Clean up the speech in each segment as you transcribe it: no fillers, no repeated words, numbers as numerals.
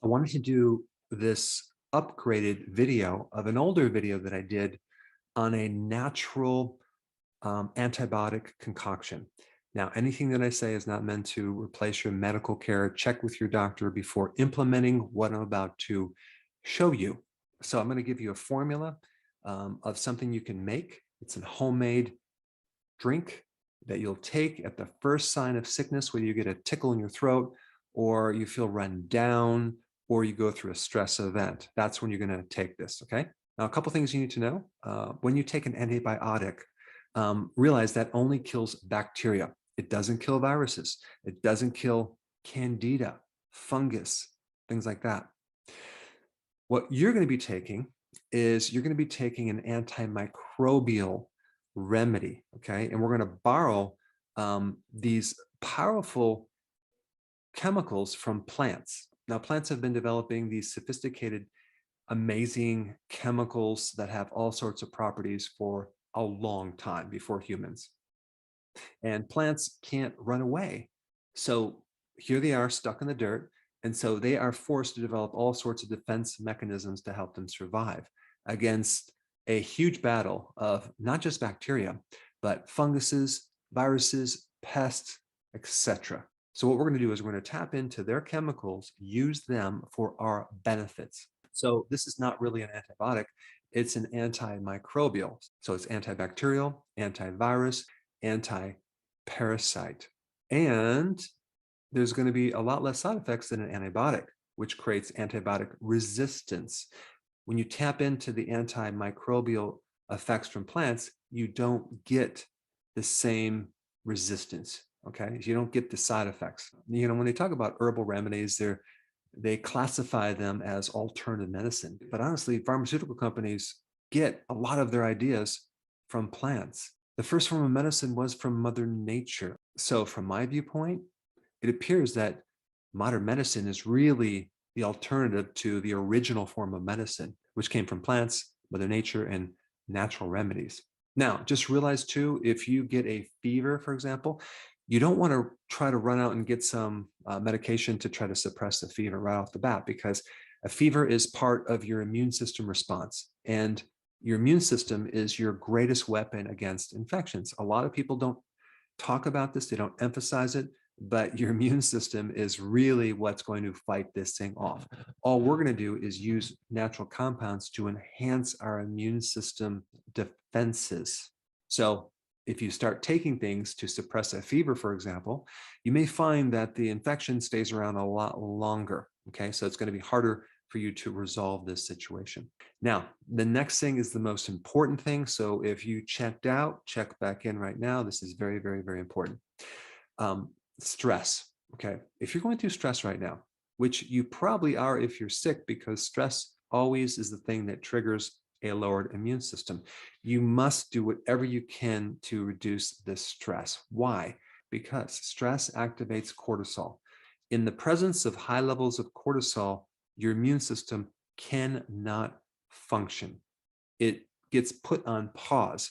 I wanted to do this upgraded video of an older video that I did on a natural antibiotic concoction. Now, anything that I say is not meant to replace your medical care. Check with your doctor before implementing what I'm about to show you. So I'm going to give you a formula of something you can make. It's a homemade drink that you'll take at the first sign of sickness, whether you get a tickle in your throat or you feel run down or you go through a stress event. That's when you're going to take this. Okay. Now, a couple things you need to know. When you take an antibiotic, realize that only kills bacteria. It doesn't kill viruses. It doesn't kill candida, fungus, things like that. What you're going to be taking is you're going to be taking an antimicrobial remedy, okay? And we're going to borrow these powerful chemicals from plants. Now, plants have been developing these sophisticated, amazing chemicals that have all sorts of properties for a long time before humans. And plants can't run away. So here they are stuck in the dirt. And so they are forced to develop all sorts of defense mechanisms to help them survive against a huge battle of not just bacteria, but funguses, viruses, pests, etc. So what we're going to do is we're going to tap into their chemicals, use them for our benefits. So this is not really an antibiotic. It's an antimicrobial. So it's antibacterial, antivirus, anti-parasite. And there's going to be a lot less side effects than an antibiotic, which creates antibiotic resistance. When you tap into the antimicrobial effects from plants, you don't get the same resistance. Okay, you don't get the side effects. You know, when they talk about herbal remedies, they classify them as alternative medicine. But honestly, pharmaceutical companies get a lot of their ideas from plants. The first form of medicine was from Mother Nature. So from my viewpoint, it appears that modern medicine is really the alternative to the original form of medicine, which came from plants, Mother Nature, and natural remedies. Now, just realize too, if you get a fever, for example, you don't want to try to run out and get some medication to try to suppress the fever right off the bat, because a fever is part of your immune system response. And your immune system is your greatest weapon against infections. A lot of people don't talk about this, they don't emphasize it, but your immune system is really what's going to fight this thing off. All we're going to do is use natural compounds to enhance our immune system defenses. So if you start taking things to suppress a fever, for example, you may find that the infection stays around a lot longer. Okay, so it's going to be harder for you to resolve this situation. Now, the next thing is the most important thing. So if you checked out, check back in right now. This is very, very, very important. Stress. Okay, if you're going through stress right now, which you probably are if you're sick, because stress always is the thing that triggers a lowered immune system. You must do whatever you can to reduce this stress. Why? Because stress activates cortisol. In the presence of high levels of cortisol, your immune system cannot function. It gets put on pause.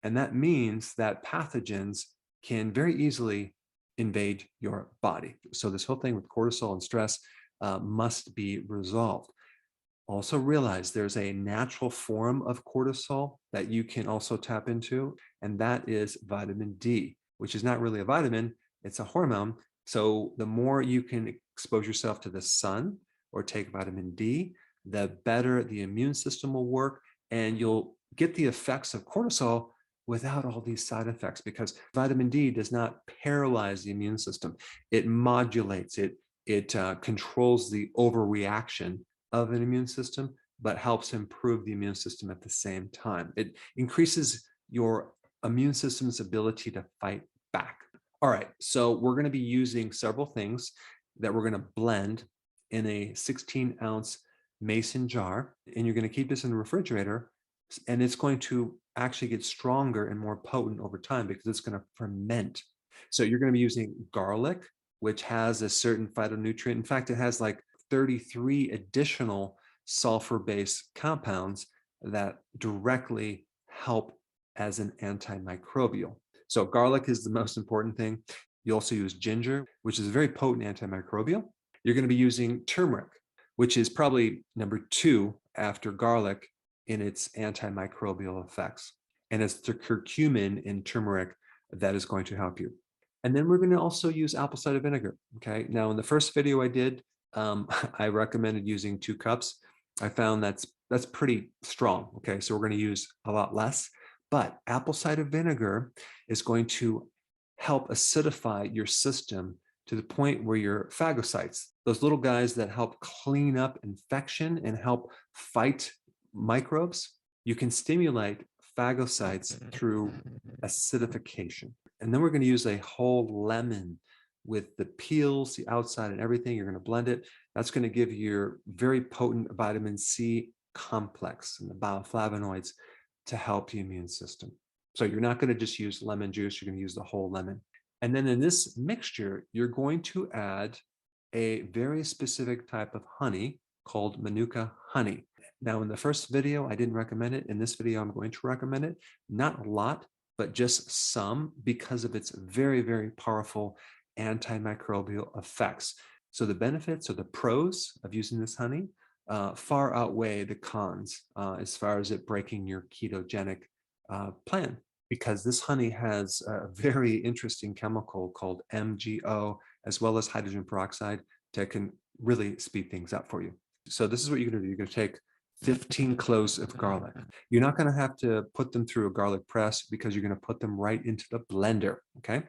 And that means that pathogens can very easily invade your body. So this whole thing with cortisol and stress must be resolved. Also realize there's a natural form of cortisol that you can also tap into, and that is vitamin D, which is not really a vitamin, it's a hormone. So the more you can expose yourself to the sun or take vitamin D, the better the immune system will work, and you'll get the effects of cortisol without all these side effects, because vitamin D does not paralyze the immune system. It modulates it. It controls the overreaction of an immune system, but helps improve the immune system at the same time. It increases your immune system's ability to fight back. All right, so we're going to be using several things that we're going to blend in a 16-ounce mason jar, and you're going to keep this in the refrigerator, and it's going to actually get stronger and more potent over time because it's going to ferment. So you're going to be using garlic, which has a certain phytonutrient. In fact, it has like 33 additional sulfur-based compounds that directly help as an antimicrobial. So garlic is the most important thing. You also use ginger, which is a very potent antimicrobial. You're going to be using turmeric, which is probably number 2 after garlic in its antimicrobial effects. And it's the curcumin in turmeric that is going to help you. And then we're going to also use apple cider vinegar. Okay. Now, in the first video I did, I recommended using 2 cups. I found that's pretty strong. Okay. So we're going to use a lot less, but apple cider vinegar is going to help acidify your system to the point where your phagocytes, those little guys that help clean up infection and help fight microbes, you can stimulate phagocytes through acidification. And then we're going to use a whole lemon with the peels, the outside and everything. You're going to blend it. That's going to give you your very potent vitamin C complex and the bioflavonoids to help the immune system. So you're not going to just use lemon juice. You're going to use the whole lemon. And then in this mixture, you're going to add a very specific type of honey called Manuka honey. Now, in the first video, I didn't recommend it. In this video, I'm going to recommend it. Not a lot, but just some, because of its very, very powerful antimicrobial effects. So the benefits or the pros of using this honey far outweigh the cons as far as it breaking your ketogenic plan, because this honey has a very interesting chemical called MgO, as well as hydrogen peroxide, that can really speed things up for you. So this is what you're going to do. You're going to take 15 cloves of garlic. You're not going to have to put them through a garlic press because you're going to put them right into the blender. Okay.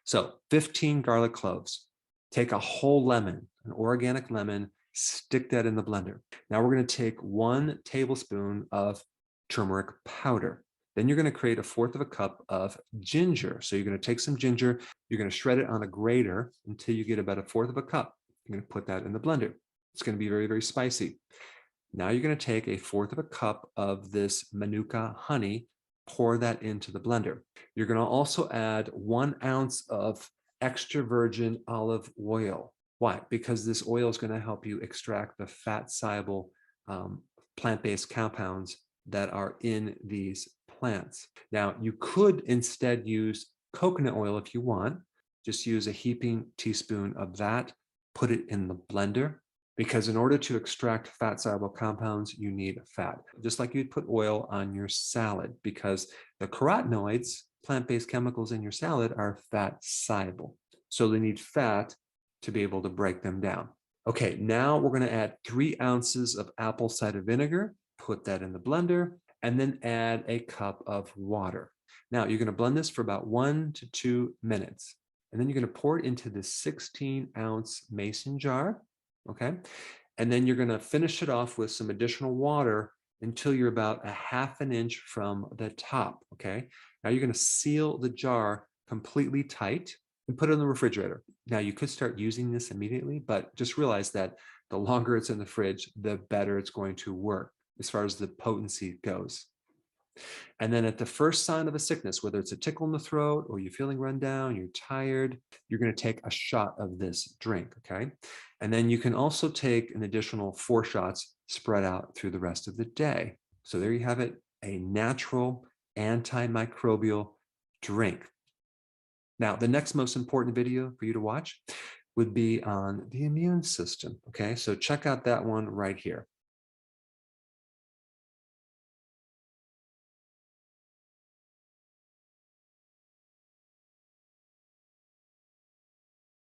So 15 garlic cloves. Take a whole lemon, an organic lemon, stick that in the blender. Now we're going to take 1 tablespoon of turmeric powder. Then you're going to create 1/4 cup of ginger. So you're going to take some ginger, you're going to shred it on a grater until you get about 1/4 cup. You're going to put that in the blender. It's going to be very, very spicy. Now you're going to take 1/4 cup of this Manuka honey, pour that into the blender. You're going to also add 1 ounce of extra virgin olive oil. Why? Because this oil is going to help you extract the fat-soluble plant-based compounds that are in these plants. Now, you could instead use coconut oil if you want. Just use a heaping teaspoon of that, put it in the blender, because in order to extract fat-soluble compounds, you need fat. Just like you'd put oil on your salad, because the carotenoids, plant-based chemicals in your salad, are fat-soluble. So they need fat to be able to break them down. Okay, now we're going to add 3 ounces of apple cider vinegar, put that in the blender, and then add a cup of water. Now you're going to blend this for about 1 to 2 minutes. And then you're going to pour it into this 16-ounce mason jar. Okay. And then you're going to finish it off with some additional water until you're about 1/2 inch from the top. Okay. Now you're going to seal the jar completely tight and put it in the refrigerator. Now you could start using this immediately, but just realize that the longer it's in the fridge, the better it's going to work as far as the potency goes. And then at the first sign of a sickness, whether it's a tickle in the throat or you're feeling run down, you're tired, you're going to take a shot of this drink. Okay. And then you can also take an additional 4 shots spread out through the rest of the day. So there you have it, a natural antimicrobial drink. Now, the next most important video for you to watch would be on the immune system. Okay. So check out that one right here.